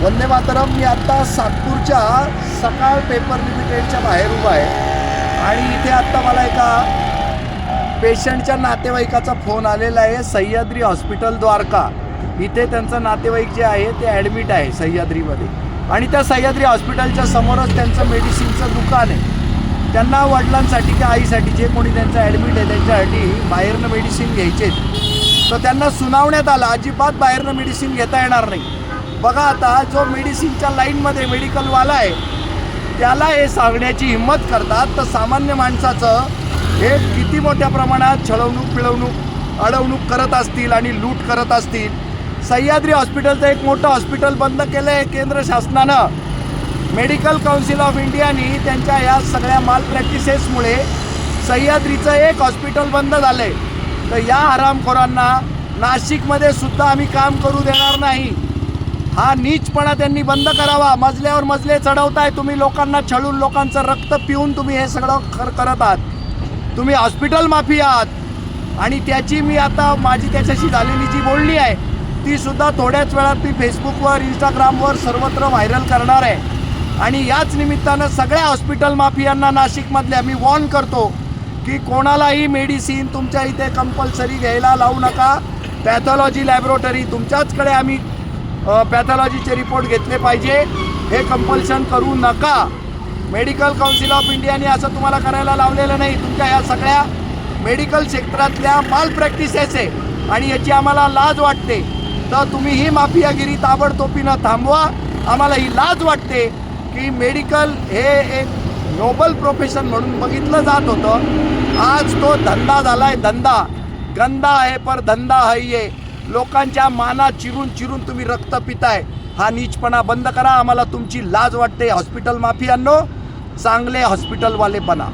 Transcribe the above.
वंदे मातरम. मी आत्ता सातपूरच्या सकाळ पेपर लिमिटेडच्या बाहेर उभा आहे आणि इथे आत्ता मला एका पेशंटच्या नातेवाईकाचा फोन आलेला आहे. सह्याद्री हॉस्पिटल द्वारका इथे त्यांचं नातेवाईक जे आहे ते ॲडमिट आहे सह्याद्रीमध्ये, आणि त्या सह्याद्री हॉस्पिटलच्या समोरच त्यांचं मेडिसिनचं दुकान आहे. त्यांना वडिलांसाठी किंवा आईसाठी जे कोणी त्यांचं ॲडमिट आहे त्यांच्यासाठी बाहेरनं मेडिसिन घ्यायचे, तर त्यांना सुनावण्यात आलं अजिबात बाहेरनं मेडिसिन घेता येणार नाही. बघा आता जो मेडिसिनच्या लाईनमध्ये मेडिकलवाला आहे त्याला हे सांगण्याची हिंमत करतात, तर सामान्य माणसाचं हे किती मोठ्या प्रमाणात छळवणूक पिळवणूक अडवणूक करत असतील आणि लूट करत असतील. सह्याद्री हॉस्पिटलचं एक मोठं हॉस्पिटल बंद केलं आहे केंद्र शासनानं. मेडिकल काउन्सिल ऑफ इंडियानी त्यांच्या या सगळ्या माल प्रॅक्टिसेसमुळे सह्याद्रीचं एक हॉस्पिटल बंद झालं आहे. तर या हरामखोरांना नाशिकमध्ये सुद्धा आम्ही काम करू देणार नाही. हा नीचपणा त्यांनी बंद करावा. मजल्यावर मजले चढवताय तुम्ही, लोकांना छळून लोकांचं रक्त पिऊन तुम्ही हे सगळं करत आहात. तुम्ही हॉस्पिटल माफिया आहात आणि त्याची मी आता माझी त्याच्याशी झालेली जी बोलणी आहे ती सुद्धा थोड्याच वेळात मी फेसबुकवर इंस्टाग्रामवर सर्वत्र व्हायरल करणार आहे. आणि याच निमित्तानं सगळ्या हॉस्पिटल माफियांना नाशिकमधल्या मी वॉर्न करतो की कोणालाही मेडिसिन तुमच्या इथे कंपल्सरी घ्यायला लावू नका. पॅथॉलॉजी लॅबोरेटरी तुमच्याचकडे आम्ही पॅथॉलॉजीचे रिपोर्ट घेतले पाहिजे, हे कंपल्शन करू नका. मेडिकल काउन्सिल ऑफ इंडियाने असं तुम्हाला करायला लावलेलं नाही. तुमच्या या सगळ्या मेडिकल क्षेत्रातल्या माल प्रॅक्टिसेस आहे आणि याची आम्हाला लाज वाटते. तर तुम्ही ही माफियागिरी ताबडतोबीनं थांबवा. आम्हाला ही लाज वाटते की मेडिकल हे एक नोबल प्रोफेशन म्हणून बघितलं जात होतं, आज तो धंदा झाला आहे. धंदा गंदा आहे पर धंदा है ये. लोकांच्या माना चिरून चिरून तुम्ही रक्त पिताय. हा नीचपणा बंद करा. आम्हाला तुमची लाज वाटते. हॉस्पिटल माफियांनो, चांगले हॉस्पिटलवाले बना.